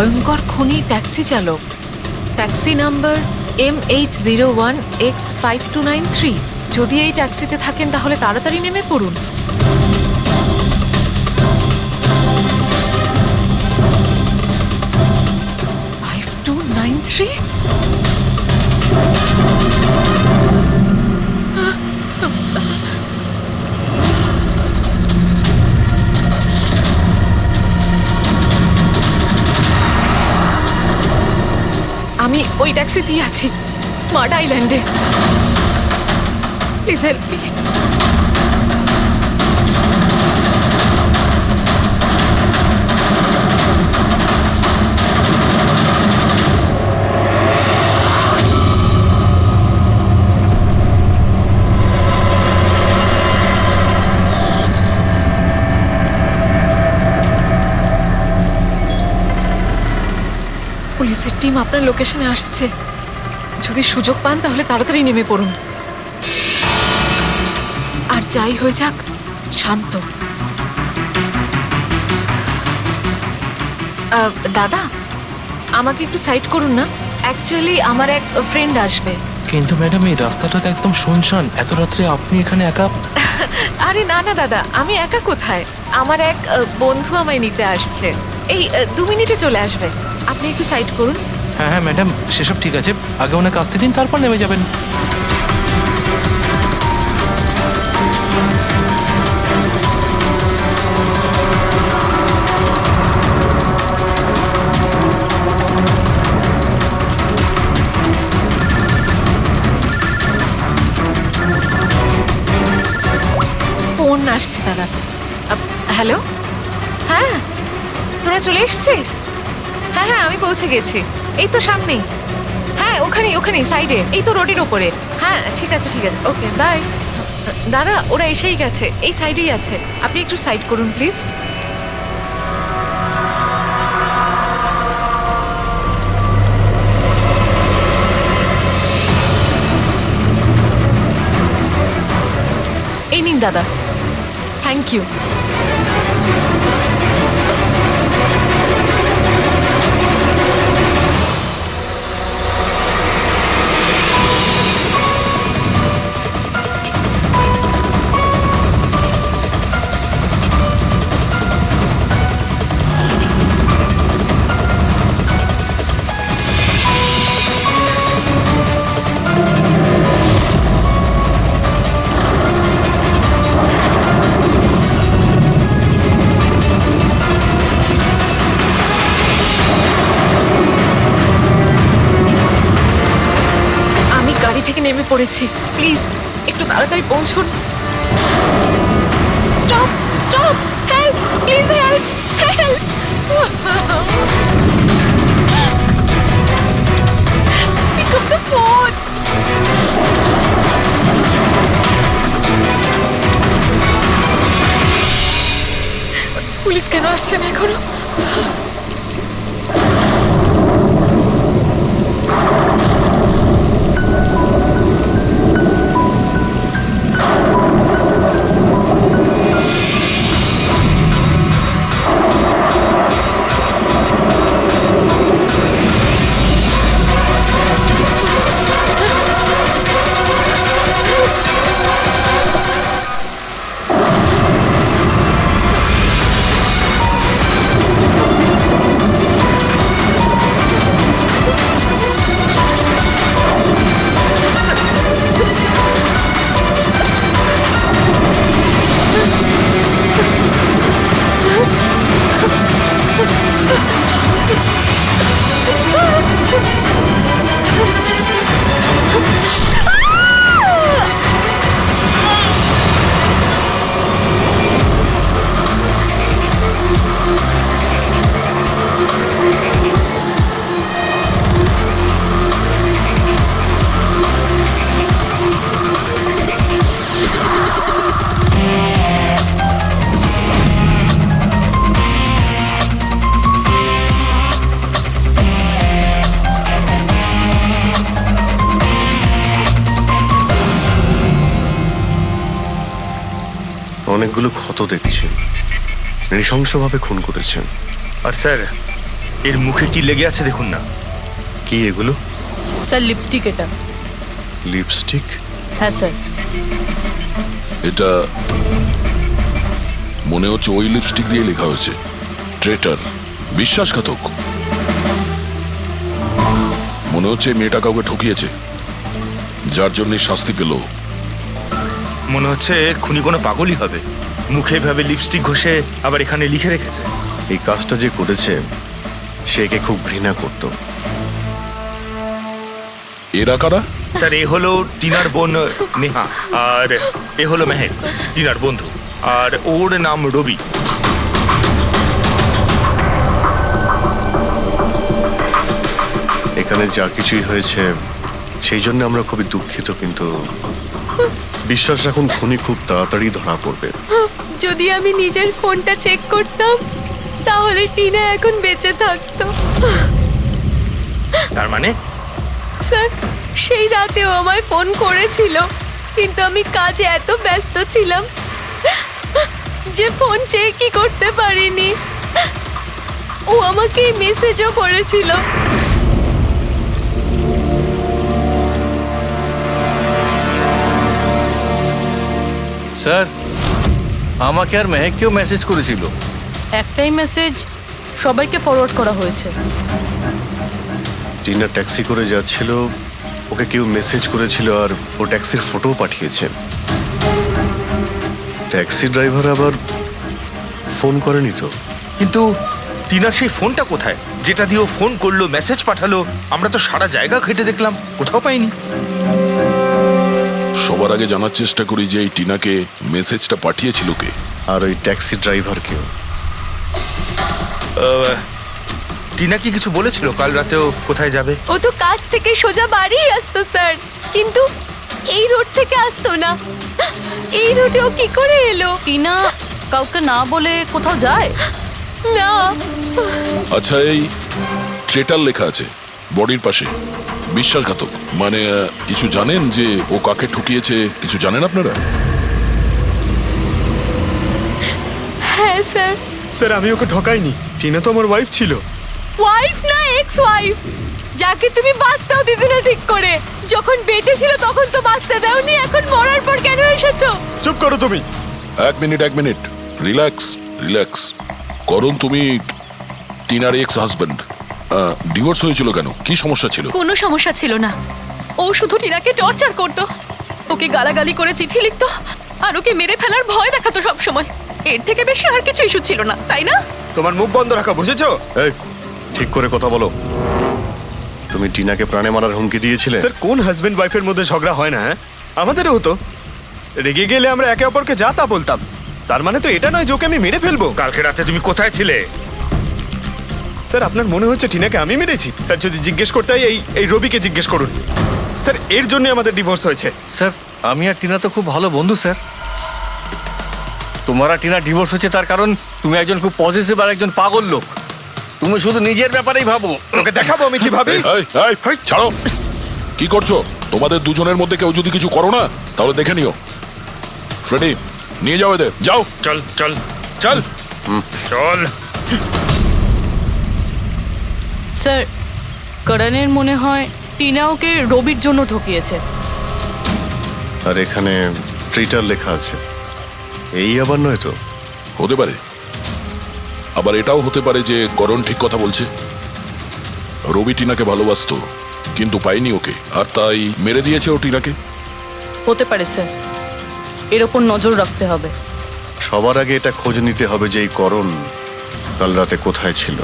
ভয়ঙ্কর খুনি ট্যাক্সি চালক, ট্যাক্সি নাম্বার MH01X5293। যদি এই ট্যাক্সিতে থাকেন তাহলে তাড়াতাড়ি নেমে পড়ুন। 5293। আমি ওই ট্যাক্সিতেই আছি, মাড আইল্যান্ডে। Please help me. পুলিশের টিম আপনার লোকেশনে আসছে। যদি সুযোগ পান তাহলে তাড়াতাড়ি নেমে পড়ুন। আর যাই হয়ে যাক, শান্ত। দাদা, আমাকে একটু সাইড করুন না। অ্যাকচুয়ালি আমার এক ফ্রেন্ড আসবে। কিন্তু ম্যাডাম, এই রাস্তাটা তো একদম শুনশান। এত রাত্রে আপনি এখানে একা? আরে না না দাদা, আমি একা কোথায়? আমার এক বন্ধু আমায় নিতে আসছে। এই 2 মিনিটে চলে আসবে। আপনি একটু সাইড করুন। হ্যাঁ হ্যাঁ ম্যাডাম, সেসব ঠিক আছে। আগে ওনাকে আসতে দিন, তারপর নেমে যাবেন। ফোন আসছে দাদা। হ্যালো, হ্যাঁ তোরা চলে এসছিস? হ্যাঁ হ্যাঁ, আমি পৌঁছে গেছি। এই তো সামনেই। হ্যাঁ ওখানেই ওখানেই সাইডে, এই তো রোডের ওপরে। হ্যাঁ ঠিক আছে ঠিক আছে, ওকে বাই। দাদা ওরা এসেই গেছে, এই সাইডেই আছে। আপনি একটু সাইড করুন প্লিজ। এই নিন দাদা, থ্যাংক ইউ। থেকে নেমে পড়েছি, প্লিজ একটু তাড়াতাড়ি পৌঁছুন। Stop stop, help please, help help. Pick up the phone. Police কেন আসছে না এখনো? অনেকগুলো ক্ষত দেখছি, নৃশংসভাবে খুন করেছেন। আর স্যার, এর মুখে কি লেগে আছে দেখুন না। কি এগুলো? স্যার লিপস্টিক এটা। লিপস্টিক? হ্যাঁ স্যার। এটা মনে হচ্ছে ওই লিপস্টিক দিয়ে লেখা হয়েছে ট্রেটার, বিশ্বাসঘাতক। মনে হচ্ছে মেয়েটা কাউকে ঠকিয়েছে, যার জন্য শাস্তি পেল। মনে হচ্ছে খুনি কোনো পাগলই হবে, মুখে ভাবে লিপস্টিক ঘষে আবার এখানে লিখে রেখেছে। এই কাজটা যে করেছে সে একে খুব ঘৃণা করত। এরা কারা? স্যার এ হলো টিনার বোন নেহা, আর এ হলো মেহেক, টিনার বন্ধু, আর ওর নাম রবি। এখানে যা কিছুই হয়েছে সেই জন্য আমরা খুবই দুঃখিত, কিন্তু বিশ্বাস রাখুন খুনি খুব তাড়াতাড়ি ধরা পড়বে। যদি আমি নিজের ফোনটা চেক করতাম তাহলে টিনা এখন বেঁচে থাকতো। তার মানে স্যার সেই রাতেও আমায় ফোন করেছিল, কিন্তু আমি কাজে এত ব্যস্ত ছিলাম যে ফোন চেকই করতে পারিনি। ও আমাকে মেসেজও করেছিল। স্যার আমাকে আর মেহেককেও মেসেজ করেছিল। একটাই মেসেজ সবাইকে ফরওয়ার্ড করা হয়েছে। টিনা ট্যাক্সি করে যাচ্ছিল, ওকে কেউ মেসেজ করেছিল আর ও ট্যাক্সির ফটো পাঠিয়েছে। ট্যাক্সি ড্রাইভার আবার ফোন করেনি তো। কিন্তু টিনার সেই ফোনটা কোথায়, যেটা দিয়ে ও ফোন করলো, মেসেজ পাঠালো? আমরা তো সারা জায়গা ঘেটে দেখলাম, কোথাও পাইনি। সবার আগে জানার চেষ্টা করি যে এই টিনাকে মেসেজটা পাঠিয়েছিল কে, আর ওই ট্যাক্সি ড্রাইভার কেউ। টিনা কি কিছু বলেছিল কাল রাতেও কোথায় যাবে? ও তো কাজ থেকে সোজা বাড়ি আসতো স্যার, কিন্তু এই রোড থেকে আসতো না। এই রোডে ও কি করে এলো? টিনা কাউকে না বলে কোথাও যায় না। আচ্ছা এই ট্রেটার লেখা আছে বডির পাশে, বিশ্বাসঘাতক মানে কিছু জানেন যে ও কাকে ঠকিয়েছে? কিছু জানেন আপনারা? হ্যাঁ স্যার। স্যার আমি ওকে ঠকাইনি, টিনা তো আমার ওয়াইফ ছিল। ওয়াইফ না এক্স ওয়াইফ, যাকে তুমি বাঁচতেও দিতে না ঠিক করে। যখন বেঁচে ছিল তখন তো বাঁচতে দাওনি, এখন মরার পর কেন এসেছো? চুপ করো তুমি। এক মিনিট, রিল্যাক্স রিল্যাক্স। করুন, তুমি টিনার এক্স হাজব্যান্ড, ডিভোর্স হয়েছিল কেন? কি সমস্যা ছিল? কোনো সমস্যা ছিল না, ও শুধু টিনাকে টর্চার করতো, ওকে গালাগালি করে চিঠি লিখতো আর ওকে মেরে ফেলার ভয় দেখাতো সব সময়। এর থেকে বেশি আর কিছু ইস্যু ছিল না, তাই না? তোমার মুখ বন্ধ রাখো, বুঝেছো? এই ঠিক করে কথা বলো। তুমি টিনাকে প্রাণে মারার হুমকি দিয়েছিলে? স্যার কোন হাজবেন্ড ওয়াইফের মধ্যে ঝগড়া হয় না? হ্যাঁ আমাদেরও হতো। রেগে গেলে আমরা একে অপরকে যা তা বলতাম। তার মানে তো এটা নয় যে ওকে আমি মেরে ফেলবো। কালকে রাতে তুমি কোথায় ছিলে? স্যার আপনার মনে হচ্ছে টিনাকে আমি মেরেছি? স্যার যদি জিজ্ঞেস করতে হয় এই রবিকে জিজ্ঞেস করুন। স্যার এর জন্য আমাদের ডিভোর্স হয়েছে। স্যার আমি আর টিনা তো খুব ভালো বন্ধু স্যার। তোমার আর টিনা ডিভোর্স হচ্ছে তার কারণ তুমি একজন খুব পজিটিভ আর একজন পাগল লোক। তুমি শুধু নিজের ব্যাপারেই ভাবো। ওকে দেখাবো আমি কি ভাবি। এই, ছাড়ো। কি করছো? তোমাদের দুজনের মধ্যে কেউ যদি কিছু করো না তাহলে দেখে নিও। ফ্রেডি নিয়ে যাও এদের, যাও। চল চল চল চল। স্যার করণের মনে হয় টিনা ওকে রবির জন্য ঠকিয়েছে। আর এখানে ট্রিটার লেখা আছে, এই আবার নয় তো? হতে পারে, আবার এটাও হতে পারে যে করণ ঠিক কথা বলছে। রবি টিনাকে ভালোবাসতো কিন্তু পায়নি ওকে, আর তাই মেরে দিয়েছে ও টিনাকে। হতে পারে স্যার, এর ওপর নজর রাখতে হবে। সবার আগে এটা খোঁজ নিতে হবে যে এই করণ কাল রাতে কোথায় ছিল।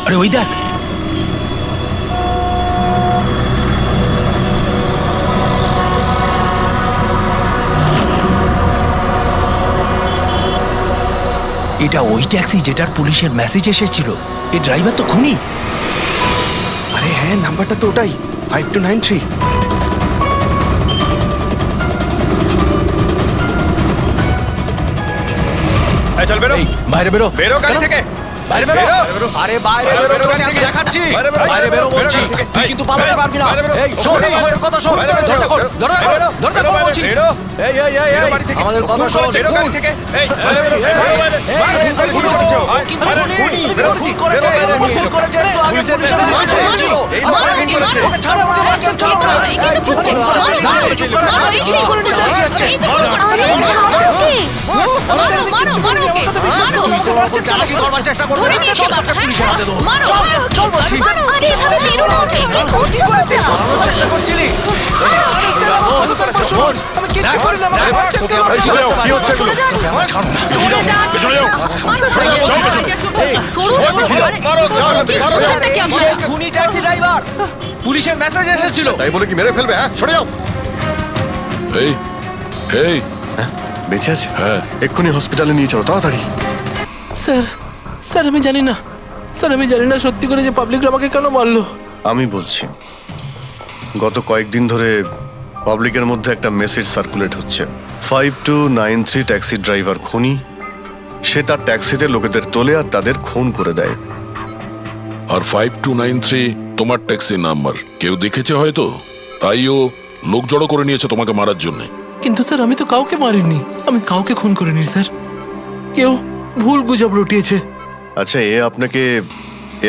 আরে ওই দেখ, এটা ওই ট্যাক্সি যেটার পুলিশের মেসেজ এসেছিল। এই ড্রাইভার তো খুনি। আরে হ্যাঁ নাম্বারটা তো ওটাই 5293। চল বেরো এই, বাইরে বেরো বেরো গাড়ি কেন? থেকে বাইরে বেরো বেরো। আরে বাইরে বেরো, বেরো বেরো তোকে গাড়ি আমি থেকে। দেখাচ্ছি বাইরে বেরো, বাইরে বেরো বেরো বলছি গাড়ি থেকে। তুই এই, কিন্তু পালাতে বেরো, পারবি না বাইরে বেরো। এই শোন বেরো, আমাদের কথা শোন বাইরে বেরো, দরজা খোল, বেরো, দরজা খোল, বেরো, দরজা বেরো, খোল বাইরে, বলছি। বেরো। এই এই এই বেরো এই, বাড়ি থেকে। আমাদের কথা শোন বেরো গাড়ি থেকে এই বাইরে বেরো, এই, বাইরে বেরো, এই, বাইরে এই, বেরো, এই, বাইরে খুনি, বেরো, কিন্তু বাইরে খুনি, খুনি, কিন্তু বেরো, খুনি বেরো, করেছে, বেরো, বেরো, খুন বেরো। করেছে রে, আগে পুলিশের পুলিশের কাছে কাছে মারো, ছিল। এই লোক মারো, কি মারো, করেছে? মারো। ছাড়ো, মারো, মারছেন, চলো, মারো, মারো। এই তো করছে। মারো, মারো, মারো, মারো, চুপ করো, মারো, এই সেই করে নিচ্ছে। এই তো করে নিচ্ছে। মারো, মারো, মারো, মারো ওকে। মারো। চালাকি করবার চেষ্টা করবে ধরে নিয়ে এসে চল, বাবা, পুলিশের হাতে দাও। মারো, চল, মারো, চল বলছি। মারো। আরে এভাবে মেরো না ওকে। কি করছো বাচ্চা? পালানোর চেষ্টা করছিলি আমি কিচ্ছু করি না আমাকে মারছেন কেন? এই, সরে যাও, কি হচ্ছে এগুলো? খুনি ট্যাক্সি ড্রাইভার পুলিশের মেসেজ এসেছিল তাই বলে কি মেরে ফেলবে? হ্যাঁ, সরে যাও। এই এই হ্যাঁ, বেঁচে আছে? হ্যাঁ। এক্ষুনি হসপিটালে নিয়ে চলো, তাড়াতাড়ি। স্যার স্যার আমি জানি না স্যার আমি জানি না সত্যি করে যে পাবলিক আমাকে কেন মারলো আমি বলছি, গত কয়েকদিন ধরে পাবলিকের মধ্যে একটা মেসেজ সার্কুলেট হচ্ছে। 5293 ট্যাক্সি ড্রাইভার খুনি। সে তার ট্যাক্সিতে লোকেদের তোলে আর তাদের খুন করে দেয়। আর 5293 তোমার ট্যাক্সি নাম্বার কেউ দেখেছে হয়তো, তাইও লোক জড়ো করে নিয়েছে তোমাকে মারার জন্য। কিন্তু স্যার আমি তো কাউকে মারিনি আমি কাউকে খুন করিনি স্যার কেউ ভুল গুজব রটিয়েছে আচ্ছা, এ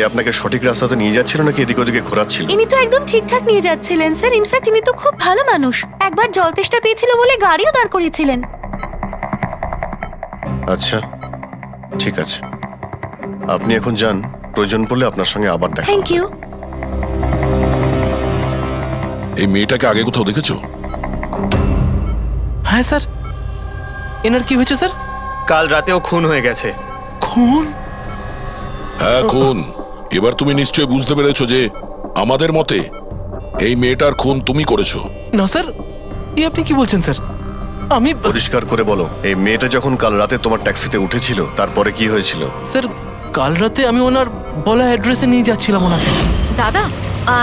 আপনাকে সঠিক রাস্তাতে নিয়ে যাচ্ছিল নাকি এদিক ওদিকে ঘোরাচ্ছিল? ইনি তো একদম ঠিকঠাক নিয়ে যাচ্ছিলেন স্যার। ইনফ্যাক্ট ইনি তো খুব ভালো মানুষ। একবার জল তেষ্টা পেয়েছিল বলে গাড়িও দাঁড় করিয়েছিলেন। আচ্ছা, ঠিক আছে, আপনি এখন যান। প্রয়োজন পড়লে আপনার সঙ্গে আবার দেখা থ্যাংক হবে। ইউ। এই মেয়েটাকে আগে কোথাও দেখেছো? হ্যাঁ স্যার এনার কি হয়েছে স্যার কাল রাতেও খুন হয়ে গেছে। খুন হ্যাঁ খুন। এবার তুমি নিশ্চয়ই বুঝতে পেরেছো যে আমাদের মতে এই মেয়েটার খুন তুমি করেছো। না স্যার এই আপনি কি বলছেন স্যার আমি পরিষ্কার করে বলো, এই মেয়েটা যখন কাল রাতে তোমার ট্যাক্সিতে উঠেছিল তারপরে কি হয়েছিল? স্যার কাল রাতে আমি ওনার বলা অ্যাড্রেসে নিয়ে যাচ্ছিলাম ওনাকে দাদা,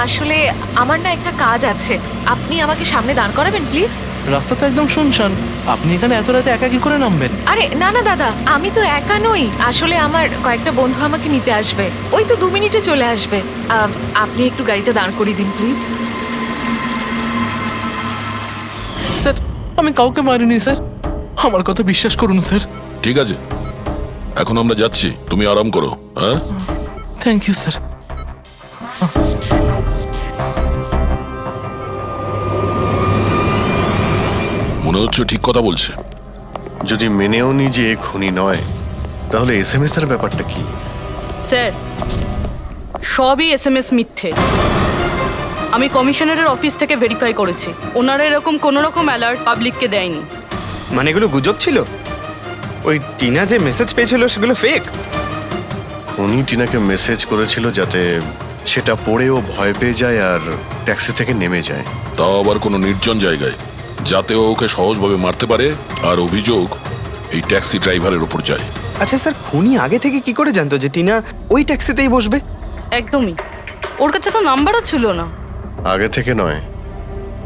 আসলে আমার না একটা কাজ আছে। আপনি আমাকে সামনে দাঁড় করাবেন প্লিজ? রাস্তা তো একদম শুনশান আপনি এখানে এত রাতে একা কি করে নামবেন আরে না না দাদা, আমি তো একা নই। আসলে আমার কয়েকটা বন্ধু আমাকে নিতে আসবে। ওই তো 2 মিনিটে চলে আসবে। আপনি একটু গাড়িটা দাঁড় করিয়ে দিন প্লিজ। স্যার আমি কাউকে মারিনি স্যার আমার কথা বিশ্বাস করুন স্যার ঠিক আছে, এখন আমরা যাচ্ছি, তুমি আরাম করো। হ্যাঁ থ্যাংক ইউ স্যার মনে হচ্ছে ঠিক কথা বলছে। যদি মেনেও নি যে এ খুনি নয়, তাহলে SMS এর ব্যাপারটা কি? স্যার সবই এসএমএস মিথ্যে। আমি কমিশনারের অফিস থেকে ভেরিফাই করেছি, ওনারা এরকম কোনো রকম অ্যালার্ট পাবলিককে দেয়নি। মানে এগুলো গুজব ছিল? ওই টিনা যে মেসেজ পেয়েছিল সেগুলো ফেক? খুনি টিনাকে মেসেজ করেছিল যাতে সেটা পড়েও ভয় পেয়ে যায় আর ট্যাক্সি থেকে নেমে যায়। তাও আবার কোনো নির্জন জায়গায়, যাতে ও ওকে সহজভাবে মারতে পারে আর অভিযোগ এই ট্যাক্সি ড্রাইভারের উপর যায়। আচ্ছা স্যার, খুনি আগে থেকে কি করে জানতো যে টিনা ওই ট্যাক্সিতেই বসবে? একদমই, ওর কাছে তো নাম্বারও ছিল না। আগে থেকে নয়,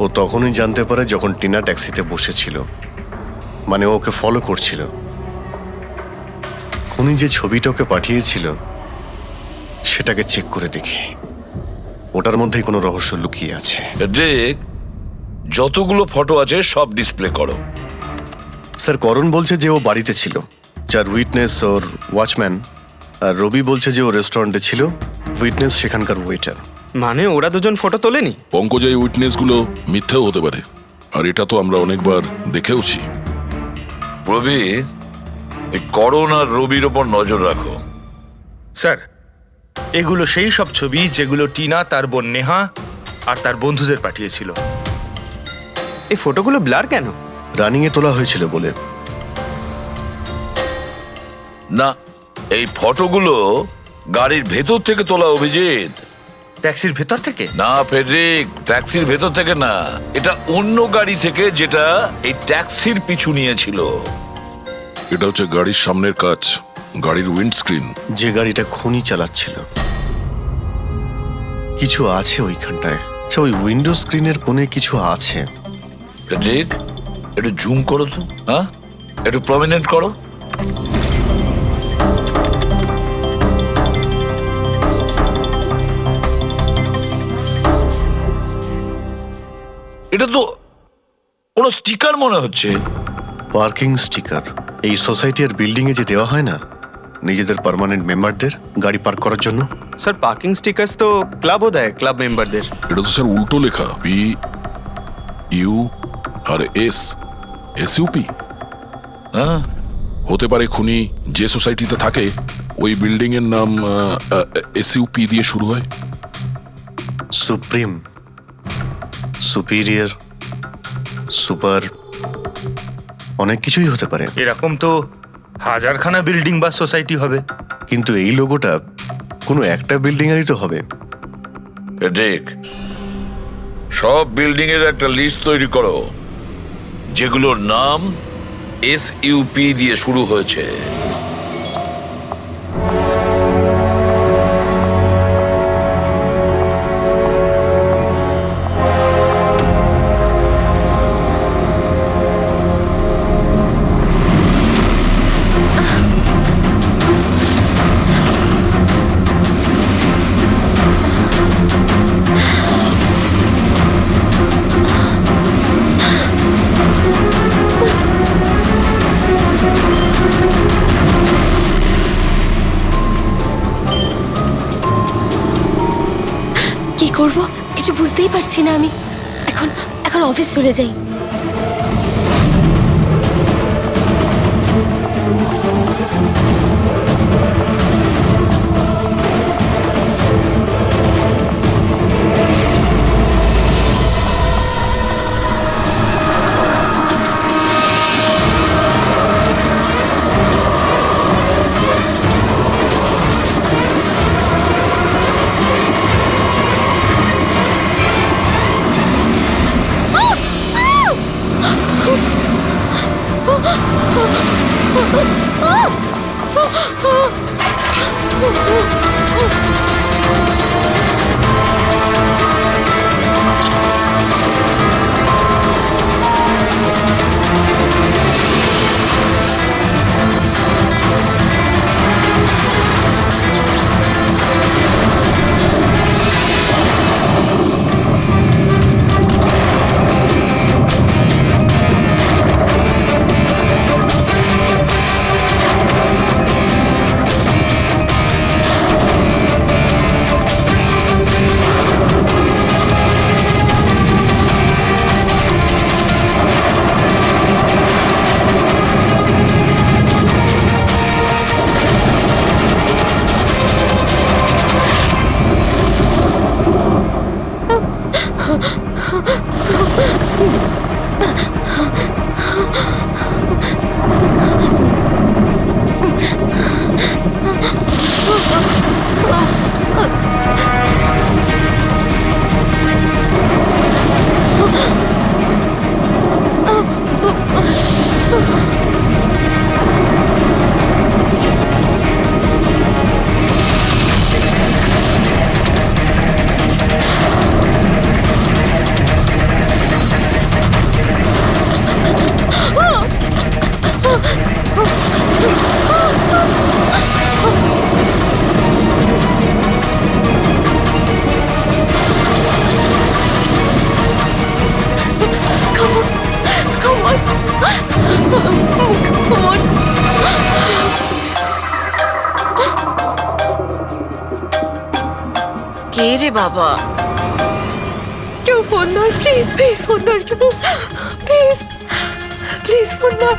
ও তখনই জানতে পারে যখন টিনা ট্যাক্সিতে বসেছিল। মানে ও ওকে ফলো করছিল। খুনি যে ছবিটা ওকে পাঠিয়েছিল সেটাকে চেক করে দেখি, ওটার মধ্যেই কোনো রহস্য লুকিয়ে আছে। ড্রেক, যতগুলো ফটো আছে সব ডিসপ্লে করো। স্যার, করণ বলছে যে ও বাড়িতে ছিল, যার উইটনেস ওর ওয়াচম্যান, আর রবি বলছে যে ও রেস্টুরেন্টে ছিল, উইটনেস সেখানকার ওয়েটার। মানে ওরা দুজন ফটো তোলেনি? পঙ্কজ, এই উইটনেসগুলো মিথ্যেও হতে পারে, আর এটা তো আমরা অনেকবার দেখেওছি। রবি, এই করণ আর রবির ওপর নজর রাখো। স্যার, এগুলো সেই সব ছবি যেগুলো টিনা তার বোন নেহা আর তার বন্ধুদের পাঠিয়েছিল। এই ফটোগুলো ব্লার কেন? রানিংয়ে তোলা হয়েছিল বলে। না, এই ফটোগুলো গাড়ির ভেতর থেকে তোলা, অভিজিৎ। ট্যাক্সির ভেতর থেকে? না ফেডরিক, ট্যাক্সির ভেতর থেকে না, এটা অন্য গাড়ি থেকে যেটা এই ট্যাক্সির পিছু নিয়েছিল। এটা হচ্ছে গাড়ির সামনের কাচ, গাড়ির উইন্ডস্ক্রিন। যে গাড়িটা খুনি চালাচ্ছিল। কিছু আছে ওইখানটায়। আচ্ছা, ওই উইন্ডো স্ক্রিনের কোণে কিছু আছে। ফেডরিক, একটু জুম করো তো। হ্যাঁ, একটু প্রমিনেন্ট করো। এটা তো কোনো স্টিকার মনে হচ্ছে। পার্কিং স্টিকার এই সোসাইটি আর বিল্ডিং এ যে দেওয়া হয় না নিজেদের পার্মানেন্ট মেম্বারদের গাড়ি পার্ক করার জন্য। স্যার পার্কিং স্টিকার্স তো ক্লাবও দেয় ক্লাব মেম্বারদের। এটা তো স্যার উল্টো লেখা, P U R S S U P. হ্যাঁ, হতে পারে খুনি যে সোসাইটিতে থাকে ওই বিল্ডিং এর নাম এসইউপি দিয়ে শুরু হয়। সুপ্রিম, সুপিরিয়র, সুপার, অনেক কিছুই হতে পারে। এরকম তো হাজারখানা বিল্ডিং বা সোসাইটি হবে। কিন্তু এই লোগোটা কোনো একটা বিল্ডিং এরই তো হবে। ঠিক। সব বিল্ডিং এর একটা লিস্ট তৈরি করো যেগুলোর নাম এসইউপি দিয়ে শুরু হয়েছে। কি করব কিছু বুঝতেই পারছি না আমি। এখন এখন অফিস চলে যাই। কে রে বাবা? কেউ ফোন ধর প্লিজ, প্লিজ ফোন ধর কেউ, প্লিজ প্লিজ ফোন ধর।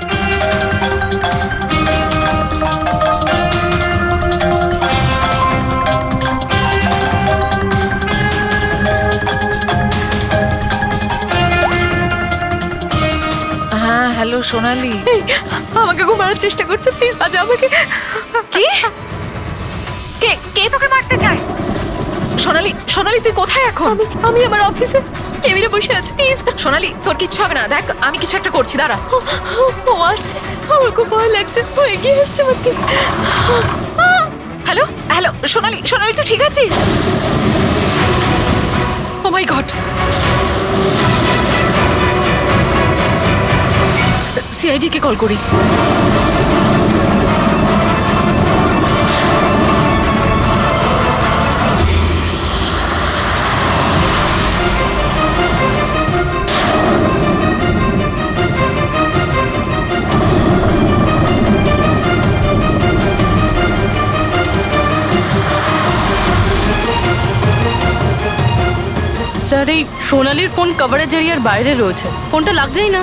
হ্যাঁ হ্যালো সোনালি। এই, আমাকে খুব মারার চেষ্টা করছে, প্লিজ বাঁচা আমাকে। কি? কে কে তোকে মারতে চায়? সোনালি, সোনালি তুই কোথায় এখন? আমি আমার অফিসে কেবিনে বসে আছি, প্লিজ। সোনালি তোর কিচ্ছু হবে না, দেখ আমি কিছু একটা করছি, দাঁড়া। ও আসছে, আমার খুব ভয় লাগছে, ও এগিয়ে আসছে আমার দিকে। হ্যালো হ্যালো সোনালি, সোনালি তুই ঠিক আছিস? ও মাই গড, সিআইডি কে কল করি। স্যার এই সোনালির ফোন কভারেজ এরিয়ার বাইরে রয়েছে, ফোনটা লাগছেই না।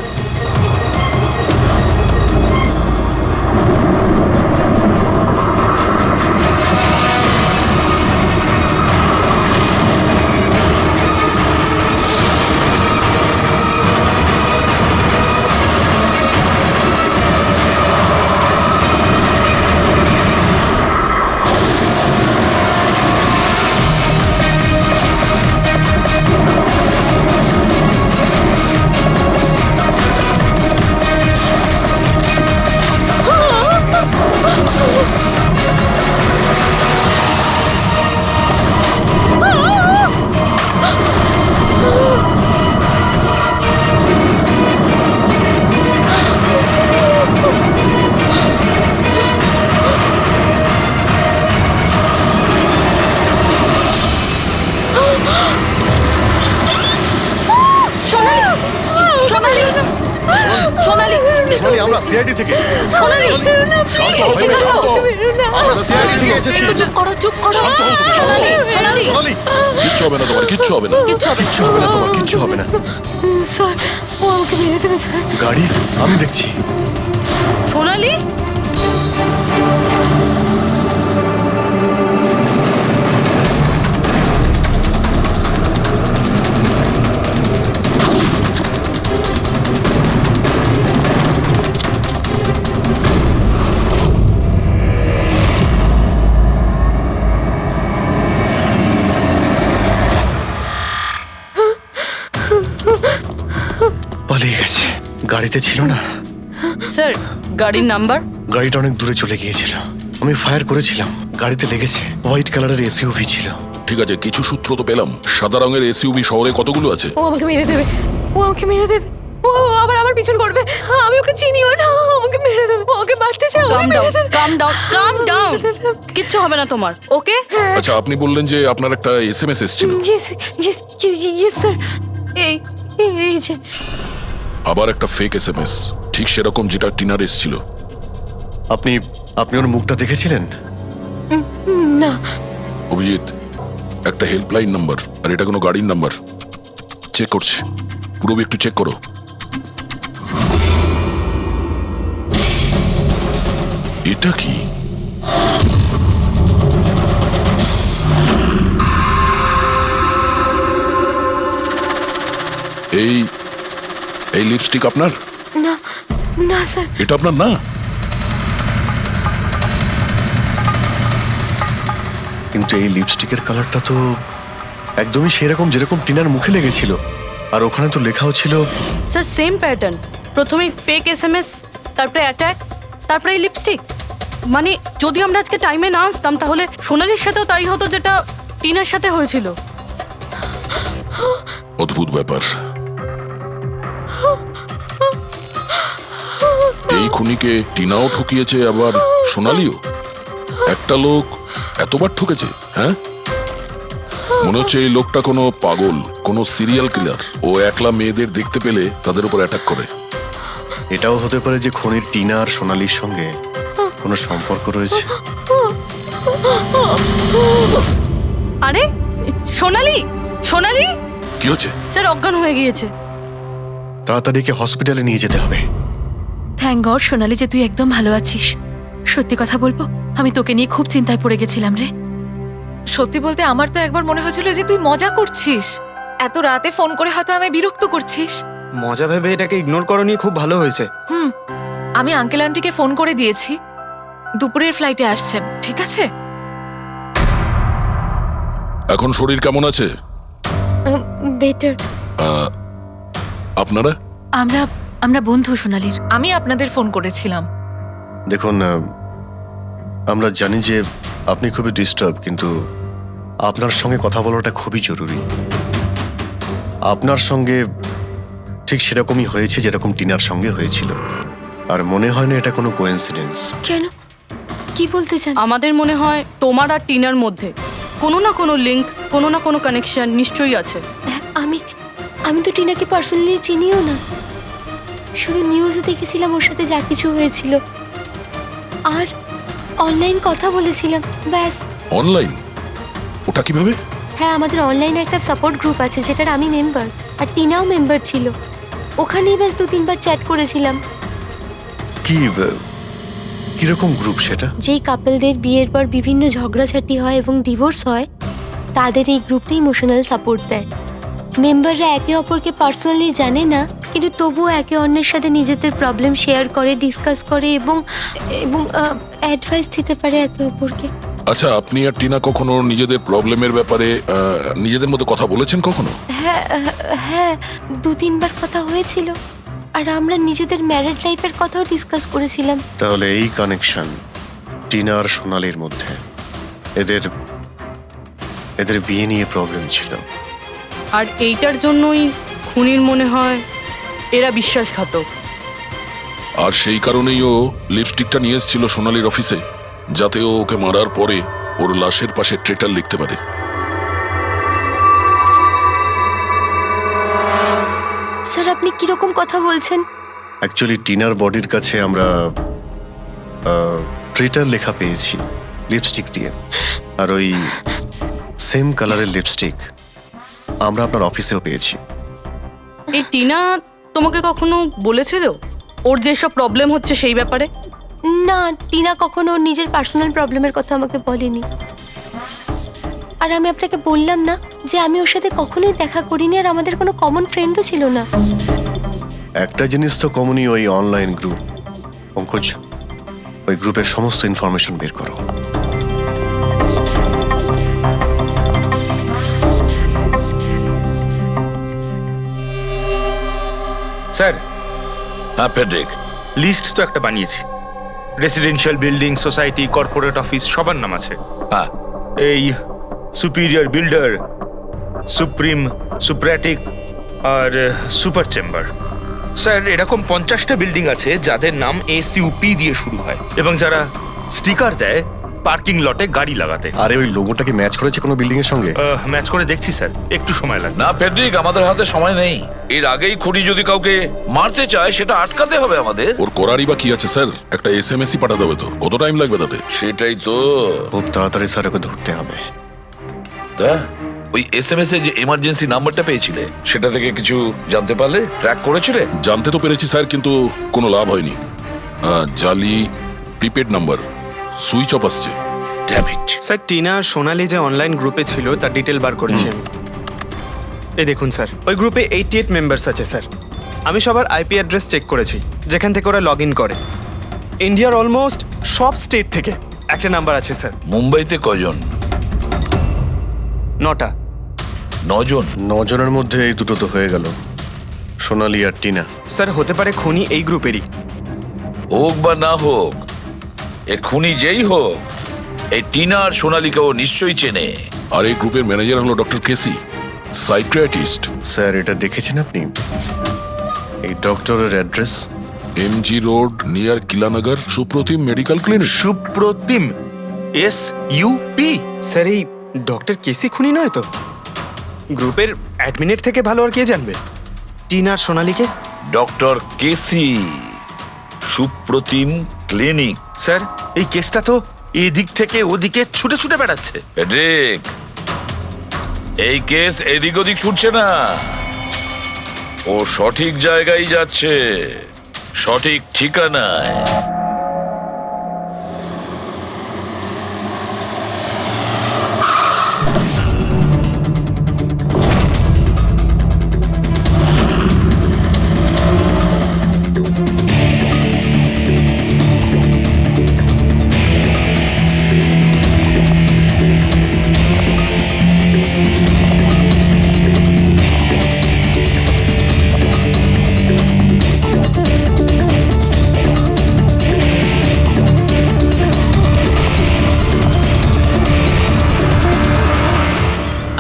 সোনালি, সোনালি, সোনালি, আমরা সিআইডি থেকে সোনালি, শান্ত হও, ঠিক আছো? আমরা সিআইডি থেকে এসেছি। একটু চুপ করো, চুপ করো। সোনালি, সোনালি, সোনালি, কিচ্ছু হবে না তোমার, কিচ্ছু হবে না। কিচ্ছু হবে না। কিচ্ছু হবে না তোমার, কিচ্ছু হবে না। স্যার ও আমাকে মেরে দেবে স্যার। গাড়ি আমি দেখছি। সোনালি, পালিয়ে গেছে, গাড়িতে ছিল না। স্যার গাড়ির নাম্বার? গাড়িটা অনেক দূরে চলে গিয়েছিল, আমি ফায়ার করেছিলাম, গাড়িতে লেগেছে। হোয়াইট কালারের এসইউভি ছিল। ঠিক আছে, কিছু সূত্র তো পেলাম। সাদা রঙের এসইউভি শহরে কতগুলো আছে? ও আমাকে মেরে দেবে, ও আমাকে মেরে দেবে, ও আবার আমার পিছন করবে। আমি ওকে চিনিও না, ও আমাকে মেরে দেবে, ও ওকে মারতে চায়। কাম ডাউন, কাম ডাউন, কাম ডাউন। কিচ্ছু হবে না তোমার, ওকে? আচ্ছা, আপনি বললেন যে আপনার একটা এসএমএস এসেছিল। Yes yes yes sir. এই এই যে আবার একটা ফেক এসএমএস, ঠিক সেরকম যেটা টিনার এসেছিল। আপনি আপনি ওর মুখটা দেখেছিলেন? না, অভিজিৎ, একটা হেল্পলাইন নাম্বার, আর এটা কোনো গাড়ির নাম্বার। চেক করছি, পুরোবি একটু চেক করো। এটা কি? এই এই লিপস্টিক আপনার? না না স্যার। এটা আপনার না? কিন্তু এই লিপস্টিকের কালারটা তো একদমই সেরকম যেরকম টিনার মুখে লেগেছিল, আর ওখানে তো লেখাও ছিল। স্যার সেম প্যাটার্ন, প্রথমেই ফেক এসএমএস, তারপরে অ্যাটাক, তারপরে এই লিপস্টিক। মানে যদি আমরা আজকে টাইমে না আসতাম তাহলে সোনালির সাথেও তাই হতো যেটা টিনার সাথে হয়েছিল। অদ্ভুত ব্যাপার। এই খুনিকে টিনাও ঠকিয়েছে, আবার সোনালিও। একটা লোক এতবার ঠকেছে, হ্যাঁ? মনে হচ্ছে এই লোকটা কোনো পাগল, কোনো সিরিয়াল কিলার। ও একলা মেয়েদের দেখতে পেলে তাদের উপর অ্যাটাক করে। এটাও হতে পারে যে খনির টিনা আর সোনালির সঙ্গে কোনো সম্পর্ক রয়েছে। আরে সোনালি, সোনালি! কি হচ্ছে? স্যার অজ্ঞান হয়ে গিয়েছে। তাড়াতাড়ি একে হসপিটালে নিয়ে যেতে হবে। থ্যাংক গড সোনালি যে তুই একদম ভালো আছিস। সত্যি কথা বলবো, আমি তোকে নিয়ে খুব চিন্তায় পড়ে গেছিলাম রে। সত্যি বলতে আমার তো একবার মনে হয়েছিল যে তুই মজা করছিস, এত রাতে ফোন করে হয়তো আমায় বিরক্ত করছিস। মজা ভেবে এটাকে ইগনোর করো নিয়ে খুব ভালো হয়েছে। আমি আঙ্কেল আন্টিকে ফোন করে দিয়েছি, দুপুরের ফ্লাইটে আসছেন, ঠিক আছে? এখন শরীর কেমন আছে? বেটার। আপনারা? আমরা বন্ধু সোনালির। আমি আপনাদের ফোন করেছিলাম। দেখুন, আমরা জানি যে আপনি খুবই ডিস্টার্ব, কিন্তু আপনার সঙ্গে কথা বলাটা খুবই জরুরি। আপনার সঙ্গে ঠিক সেরকমই হয়েছে যেরকম টিনার সঙ্গে হয়েছিল, আর মনে হয় না এটা কোনো কোইন্সিডেন্স। কেন, কি বলতে চান? আমাদের মনে হয় তোমার আর টিনার মধ্যে কোনো না কোনো লিংক, কোনো না কোনো কানেকশন নিশ্চয়ই আছে। আমি তো টিনাকে পার্সোনালি চিনিও না, শুধু নিউজে দেখেছিলাম ওর সাথে যা কিছু হয়েছিল, আর অনলাইন কথা বলেছিলাম, ব্যাস। অনলাইন? ওটা কিভাবে? হ্যাঁ, আমাদের অনলাইনে একটা সাপোর্ট গ্রুপ আছে যেটার আমি মেম্বার, আর টিনাও মেম্বার ছিল। ওখানেই বেশ 2-3 বার চ্যাট করেছিলাম। কিরকম গ্রুপ সেটা? যেই কাপলদের বিয়ের পর বিভিন্ন ঝগড়াঝাটি হয় এবং ডিভোর্স হয়, তাদের এই গ্রুপটা ইমোশনাল সাপোর্ট দেয়। মেম্বাররা একে অপরকে পার্সোনালি জানে না, কিন্তু তবুও একে অন্যের সাথে নিজেদের প্রবলেম শেয়ার করে, ডিসকাস করে এবং এবং অ্যাডভাইস দিতে পারে একে অপরকে। আচ্ছা, আপনি আর টিনা কখনো নিজেদের প্রবলেমের ব্যাপারে নিজেদের মধ্যে কথা বলেছেন কখনো? হ্যাঁ হ্যাঁ, 2-3 বার কথা হয়েছিল, আর আমরা নিজেদের ম্যারিড লাইফের কথাও ডিসকাস করেছিলাম। তাহলে এই কানেকশন টিনা আর সোনালির মধ্যে, এদের বিয়ে নিয়ে প্রবলেম ছিল। আর এইটার জন্যই খুনির মনে হয় এরা বিশ্বাসঘাতক। আর সেই কারণেই ও লিপস্টিকটা নিয়ে এসেছিল সোনালির অফিসে, যাতে ও ওকে মারার পরে ওর লাশের পাশে ট্রেটার লিখতে পারে। স্যার, আপনি কিরকম কথা বলছেন? অ্যাকচুয়ালি টিনার বডির কাছে আমরা ট্রেটার লেখা পেয়েছি লিপস্টিক দিয়ে, আর ওই সেম কালারের লিপস্টিক আমরা আপনার অফিসেও পেয়েছি। এই টিনা তোমাকে কখনো বলেছিল ওর যেসব প্রবলেম হচ্ছে সেই ব্যাপারে? না, টিনা কখনো ওর নিজের পার্সোনাল প্রবলেমের কথা আমাকে বলেনি। আর আমি আপনাকে বললাম না যে আমি ওর সাথে কখনোই দেখা করিনি, আর আমাদের কোনো কমন ফ্রেন্ডও ছিল না। একটা জিনিস তো কমনই, ওই অনলাইন গ্রুপ। পঙ্কজ, ওই গ্রুপের সমস্ত ইনফরমেশন বের করো। স্যার, হ্যাঁ ফেডরিক, লিস্ট তো একটা বানিয়েছি। Residential building, society, corporate office সবার নাম আছে। হ্যাঁ এই সুপিরিয়র বিল্ডার, সুপ্রিম, সুপ্রাটিক আর সুপার চেম্বার। স্যার, এরকম 50টা বিল্ডিং আছে যাদের নাম ACUP দিয়ে শুরু হয়, এবং যারা স্টিকার দেয় পার্কিং লটে গাড়ি লাগাতে। আরে ওই লোগোটা কি ম্যাচ করেছে কোনো বিল্ডিং এর সঙ্গে? ম্যাচ করে দেখছি স্যার, একটু সময় লাগবে। না ফেডরিক, আমাদের হাতে সময় নেই। এর আগেই খুনি যদি কাউকে মারতে চায় সেটা আটকাতে হবে আমাদের। ওর করারই বা কি আছে স্যার? একটা SMS পাঠাতে হবে তো, কত টাইম লাগবে তাতে? সেটাই তো। খুব তাড়াতাড়ি স্যার ওকে ধরতে হবে। তা ওই SMS এর যে এমার্জেন্সি নাম্বারটা পেয়েছিলে, সেটা থেকে কিছু জানতে পারলে? ট্র্যাক করেছিলে? জানতে তো পেরেছি স্যার, কিন্তু কোনো লাভ হয়নি। জালি প্রিপেড নাম্বার, সুইচ অফ আসছে। Damn it. স্যার, টিনা আর সোনালি যে অনলাইন গ্রুপে ছিল তার ডিটেল বার করেছি আমি। এই দেখুন স্যার, ওই গ্রুপে 88 মেম্বার্স আছে স্যার। আমি সবার IP অ্যাড্রেস চেক করেছি যেখান থেকে ওরা লগ ইন করে। ইন্ডিয়ার অলমোস্ট সব স্টেট থেকে একটা নাম্বার আছে স্যার। মুম্বাইতে কজন? 9টা। 9 জন? 9 জনের মধ্যে এই দুটো তো হয়ে গেল, সোনালি আর টিনা। স্যার, হতে পারে খুনি এই গ্রুপেরই। হোক বা না হোক, এ খুনি যেই হোক, এই টিনা আর সোনালিকেও নিশ্চয়ই চেনে। আর এই গ্রুপের ম্যানেজার হলো ডক্টর কেসি, সাইকিয়াট্রিস্ট। স্যার, এটা দেখেছেন আপনি? এই ডক্টরের address MG road near Kilanagar, Suprotim medical clinic. Suprotim, SUP। Sir, এই ডক্টর কেসি খুনি নয় তো? গ্রুপের অ্যাডমিনের থেকে ভালো আর কে জানবে টিনা আর সোনালিকে? ডক্টর কেসি, সুপ্রতিম ক্লিনিক। স্যার, এই কেসটা তো এদিক থেকে ওদিকে ছুটে ছুটে বেড়াচ্ছে। ফেডরিক, এই কেস এদিক ওদিক ছুটছে না, ও সঠিক জায়গায় যাচ্ছে, সঠিক ঠিকানায়।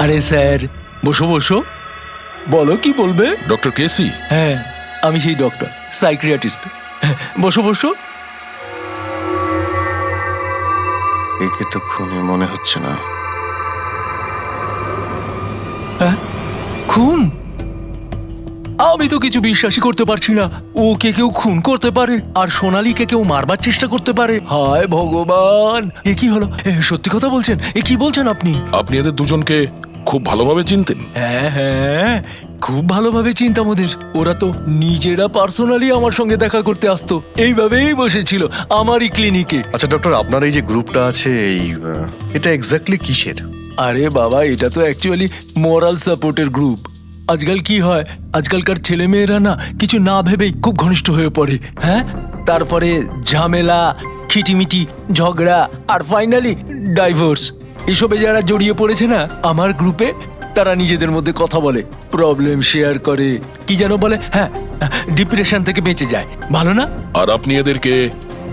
আরে স্যার, বসো বসো, বলো কি বলবে? ডক্টর কেসি? হ্যাঁ, আমি সেই ডক্টর, সাইকিয়াট্রিস্ট। বসো বসো। একে তো খুনি মনে হচ্ছে না। হ্যাঁ, খুন? আমি তো কিছু বিশ্বাসই করতে পারছি না। ওকে কেউ খুন করতে পারে, আর সোনালীকে কেউ মারবার চেষ্টা করতে পারে? হায় ভগবান, এ কি হলো? সত্যি কথা বলছেন? এ কি বলছেন আপনি? আপনি এদের দুজনকে খুব ভালোভাবে চিনতেন? হ্যাঁ হ্যাঁ, খুব ভালোভাবে চিনতাম ওদের। ওরা তো নিজেরা পার্সোনালি আমার সঙ্গে দেখা করতে আসতো, এইভাবেই বসেছিল আমারই ক্লিনিকে। আচ্ছা ডক্টর, আপনার এই যে গ্রুপটা আছে এটা এক্স্যাক্টলি কিসের? আরে বাবা, এটা তো অ্যাকচুয়ালি মোরাল সাপোর্টের গ্রুপ। আজকাল কি হয়, আজকালকার ছেলেমেয়েরা না কিছু না ভেবেই খুব ঘনিষ্ঠ হয়ে পড়ে। হ্যাঁ, তারপরে ঝামেলা, খিটিমিটি, ঝগড়া, আর ফাইনালি ডাইভোর্স। এসবে যারা জড়িয়ে পড়েছে না আমার গ্রুপে, তারা নিজেদের মধ্যে কথা বলে, প্রবলেম শেয়ার করে, কি যেন বলে, হ্যাঁ, ডিপ্রেশন থেকে বেঁচে যায়। ভালো না? আর আপনি এদেরকে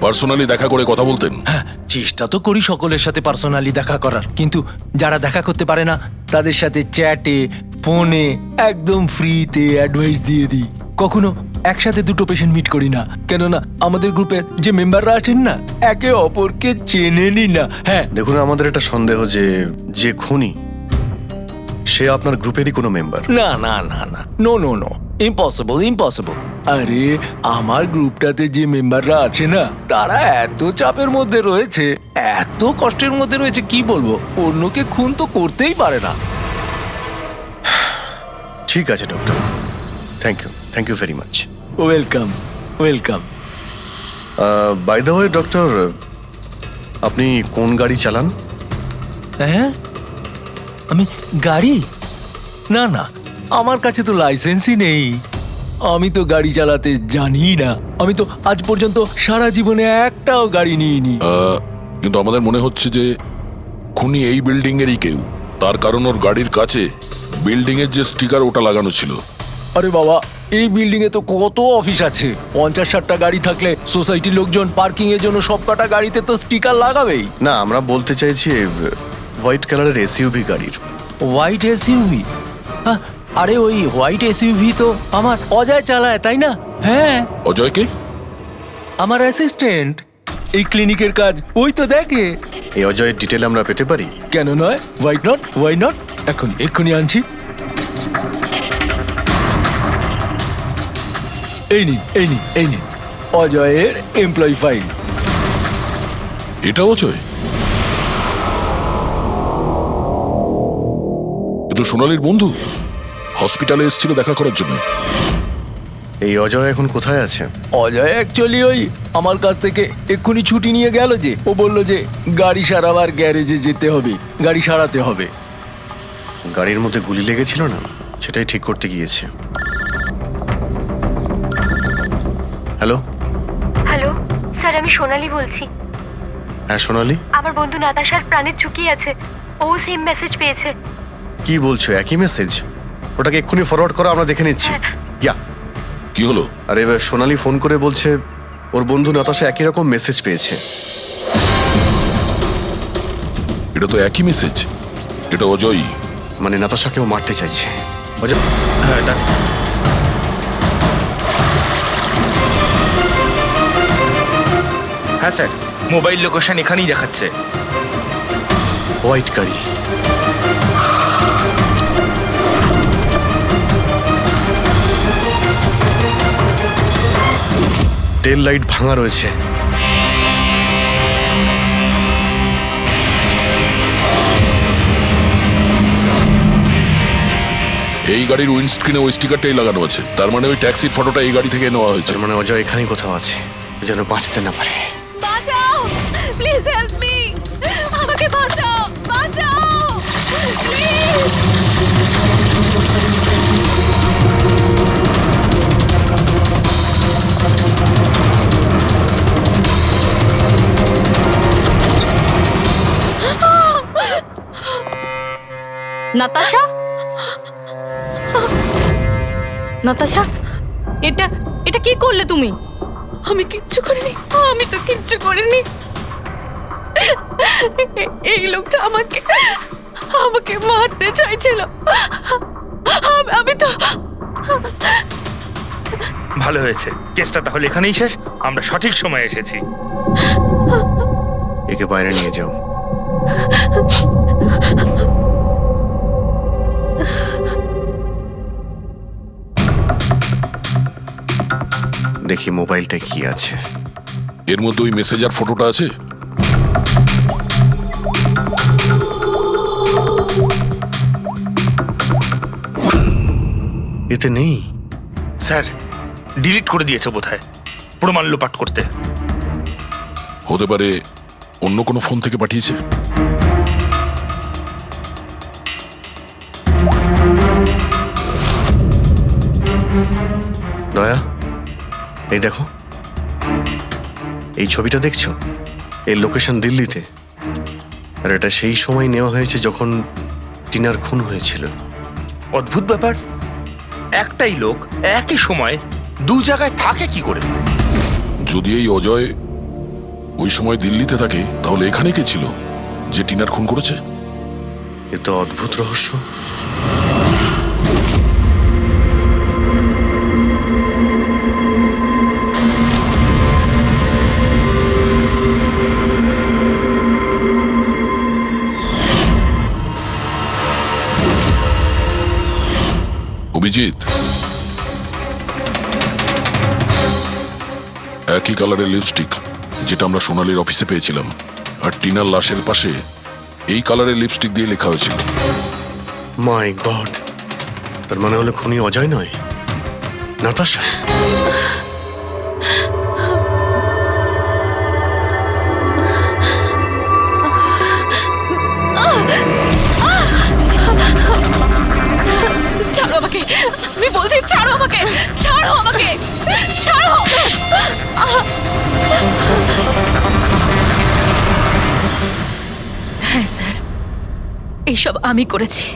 পার্সোনালি দেখা করে কথা বলতেন? হ্যাঁ, চেষ্টা তো করি সকলের সাথে পার্সোনালি দেখা করার, কিন্তু যারা দেখা করতে পারে না তাদের সাথে চ্যাটে, ফোনে একদম ফ্রিতে অ্যাডভাইস দিয়ে দিই। কখনো একসাথে দুটো পেশেন্ট মিট করি না, কেননা আমাদের গ্রুপের যে মেম্বাররা আছেন না একে অপরকে চেনেনি না। হ্যাঁ, দেখুন, আমাদের একটা সন্দেহ যে খুনি সে আপনার গ্রুপেরই কোনো মেম্বার। না না না না, no no no, impossible impossible. আরে আমার গ্রুপটাতে যে মেম্বাররা আছে না তারা এত চাপের মধ্যে রয়েছে, এত কষ্টের মধ্যে রয়েছে, কি বলবো, অন্যকে খুন তো করতেই পারে না। ঠিক আছে doctor, thank you very much. Welcome welcome. By the way doctor, আপনি কোন গাড়ি চালান? হ্যাঁ, আমি গাড়ি? না না, আমার কাছে তো লাইসেন্সই নেই, আমি তো গাড়ি চালাতে জানি না। আমি তো আজ পর্যন্ত সারা জীবনে একটাও গাড়ি নিইনি। কিন্তু আমাদের মনে হচ্ছে যে খুনি এই বিল্ডিং এরই কেউ, তার কারণ ওর গাড়ির কাছে বিল্ডিং এর যে স্টিকার ওটা লাগানো ছিল। আরে বাবা, এই বিল্ডিং এ তো কত অফিস আছে, 50-60টা গাড়ি থাকলে সোসাইটির লোকজন পার্কিং এর জন্য সবকটা গাড়িতে তো স্টিকার লাগাবেই। না, আমরা বলতে চাইছি হোয়াইট কালারের এসইউভি গাড়ির। White SUV? আরে ওই হোয়াইট এসইউভি তো আমার অজয় চালায়, তাই না? হ্যাঁ। অজয়কে? আমার অ্যাসিস্ট্যান্ট, এই ক্লিনিকের কাজ ওই তো দেখে। এই অজয়ের ডিটেল আমরা পেতে পারি? কেন নয়, ওয়াই নট, এক্ষুনি আনছি। এই নিন অজয়ের এমপ্লয়ি ফাইল। এটা অজয়? কিন্তু সোনালীর বন্ধু হসপিটালে এসেছিল দেখা করার জন্য। এই অজয় এখন কোথায় আছে? অজয় অ্যাকচুয়ালি ওই আমার কাছ থেকে এক্ষুনি ছুটি নিয়ে গেল, যে ও বললো যে গাড়ি সারাবার গ্যারেজে যেতে হবে, গাড়ি সারাতে হবে। গাড়ির মধ্যে গুলি লেগেছিল না, সেটাই ঠিক করতে গিয়েছে। হ্যালো হ্যালো স্যার, আমি সোনালি বলছি। হ্যাঁ সোনালি, আমার বন্ধু নাতাশার প্রাণের ঝুঁকি আছে, ও সেম মেসেজ পেয়েছে। কি বলছো? একই মেসেজ? ওটাকে এক্ষুনি ফরওয়ার্ড করো, আমরা দেখে নিচ্ছি। ইয়া, কি হলো? আরে সোনালি ফোন করে বলছে ওর বন্ধু নাতাশা একই রকম মেসেজ পেয়েছে। এটা তো একই মেসেজ, এটা অজয়ই। মানে নাতাশাকেও মারতে চাইছে। অজয়, হ্যাঁ হ্যাঁ স্যার, মোবাইল লোকেশন এখানেই দেখাচ্ছে। হোয়াইট গাড়ি। টেল লাইট ভাঙা রয়েছে। এই গাড়ির উইন্ডস্ক্রিনে ওই স্টিকারটাই লাগানো আছে, তার মানে ওই ট্যাক্সির ফটোটা এই গাড়ি থেকে নেওয়া হয়েছে। মানে অজয় এখানেই কোথাও আছে, যেন বাঁচতে না পারে। বাঁচাও, প্লিজ হেল্প মি, আমাকে বাঁচাও, প্লিজ। নাতাশা, এটা কি করলে তুমি? আমি কিচ্ছু করিনি, আমি তো কিচ্ছু করিনি। এই লোকটা আমাকে মারতে চাইছিল। আমি তো। ভালো হয়েছে, কেসটা তাহলে এখানেই শেষ। আমরা সঠিক সময়ে এসেছি। একে বাইরে নিয়ে যাও। দেখি মোবাইলটা কি আছে। এর মধ্যে ওই মেসেজ আর ফটোটা আছে। এতে নেই? স্যার ডিলিট করে দিয়েছে বোধহয় প্রমাণ লোপাট করতে। হতে পারে অন্য কোনো ফোন থেকে পাঠিয়েছে। দয়া, এই দেখো, এই ছবিটা দেখছো? এর লোকেশন দিল্লিতে, আর এটা সেই সময় নেওয়া হয়েছে যখন টিনার খুন হয়েছিল। অদ্ভুত ব্যাপার, একটাই লোক একই সময় দু জায়গায় থাকে কি করে? যদি এই অজয় ওই সময় দিল্লিতে থাকে, তাহলে এখানে কে ছিল যে টিনার খুন করেছে? এ তো অদ্ভুত রহস্য। অভিজিৎ, একই কালারের লিপস্টিক যেটা আমরা সোনালীর অফিসে পেয়েছিলাম, আর টিনার লাশের পাশে এই কালারের লিপস্টিক দিয়ে লেখা হয়েছিল। মাই গড, তার মানে হলো খুনি অজয় নয়, নাতাশা। ছাড়ো আমাকে, আমি বলছি ছাড়ো আমাকে, ছাড়ো আমাকে, ছাড়ো। হ্যাঁ স্যার, এইসব আমি করেছি।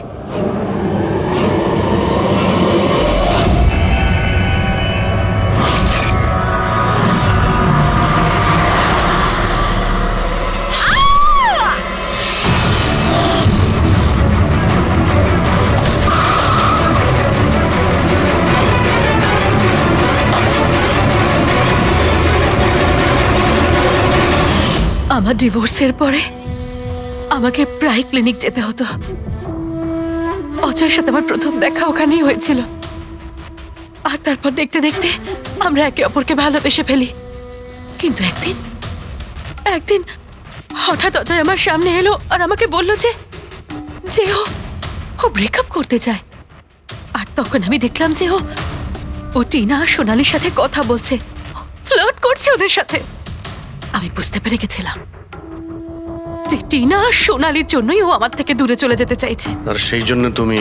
আমার ডিভোর্সের পরে আমাকে প্রায় ক্লিনিক যেতে হতো। অজয়ের সাথে আমার প্রথম দেখা ওখানেই হয়েছিল, আর তারপর দেখতে দেখতে আমরা একে অপরকে ভালোবেসে ফেলি। কিন্তু একদিন হঠাৎ অজয় আমার সামনে এলো আর আমাকে বলল যে ও ব্রেকআপ করতে চায়। আর তখন আমি দেখলাম যে ও টিনা আর সোনালীর সাথে কথা বলছে, ফ্লার্ট করছে ওদের সাথে। আমি বুঝতে পেরে গেছিলাম যে টিনা আর সোনালীর জন্যই ও আমার থেকে দূরে চলে যেতে চাইছে। আর সেই জন্য তুমি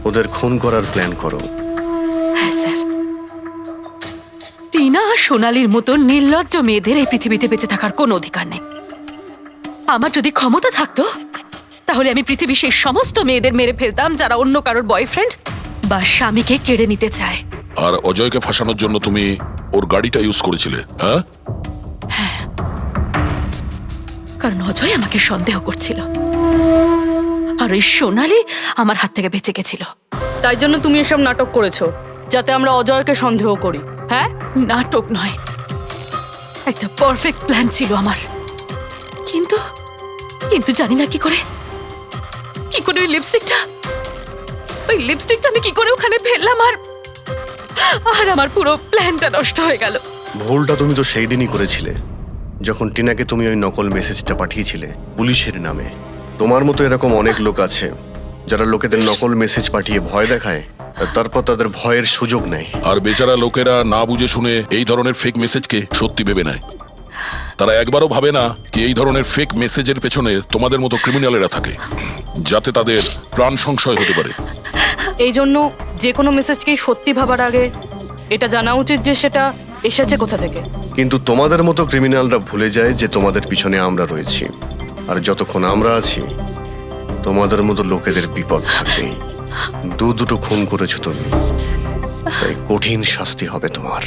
ওদের খুন করার প্ল্যান করো? হ্যাঁ স্যার, টিনা আর সোনালীর মতো নির্লজ্জ মেয়েদের এই পৃথিবীতে বেঁচে থাকার কোনো অধিকার নেই। আমার যদি ক্ষমতা থাকতো, তাহলে আমি পৃথিবীর সেই সমস্ত মেয়েদের মেরে ফেলতাম যারা অন্য কারোর বয়ফ্রেন্ড বা স্বামীকে কেড়ে নিতে চায়। আর অজয়কে ফাঁসানোর জন্য তুমি ওর গাড়িটা ইউজ করেছিলে, হ্যাঁ? কারণ অজয় আমাকে সন্দেহ করছিল, আর ওই সোনালী আমার হাত থেকে বেঁচে গেছিল। তাই জন্য তুমি এসব নাটক করেছো যাতে আমরা অজয়কে সন্দেহ করি, হ্যাঁ? নাটক নয়, একটা পারফেক্ট প্ল্যান ছিল আমার। কিন্তু কিন্তু জানি না কি করে ওই লিপস্টিকটা আমি কি করে ওখানে ফেললাম, আর আমার পুরো প্ল্যানটা নষ্ট হয়ে গেল। ভুলটা তুমি তো সেই দিনই করেছিলে, যখন টিনাকে তুমি ওই নকল মেসেজটা পাঠিয়েছিলে পুলিশের নামে। তোমার মতো এরকম অনেক লোক আছে যারা লোকেদের নকল মেসেজ পাঠিয়ে ভয় দেখায়, আর তারপর তাদের ভয়ের সুযোগ নেয়। আর বেচারা লোকেরা না বুঝে শুনে এই ধরনের ফেক মেসেজকে সত্যি ভেবে নেয়। তারা একবারও ভাবে না কি এই ধরনের ফেক মেসেজের পেছনে তোমাদের মতো ক্রিমিনালেরা থাকে, যাতে তাদের প্রাণ সংশয় হতে পারে। এই জন্য যে কোনো মেসেজকেই সত্যি ভাবার আগে এটা জানা উচিত যে সেটা এসেছে কোথা থেকে। কিন্তু তোমাদের মতো ক্রিমিনালরা ভুলে যায় যে তোমাদের পিছনে আমরা রয়েছি, আর যতক্ষণ আমরা আছি তোমাদের মতো লোকেদের বিপদ থাকবেই। দুটো খুন করেছো তুমি, তাই কঠিন শাস্তি হবে তোমার।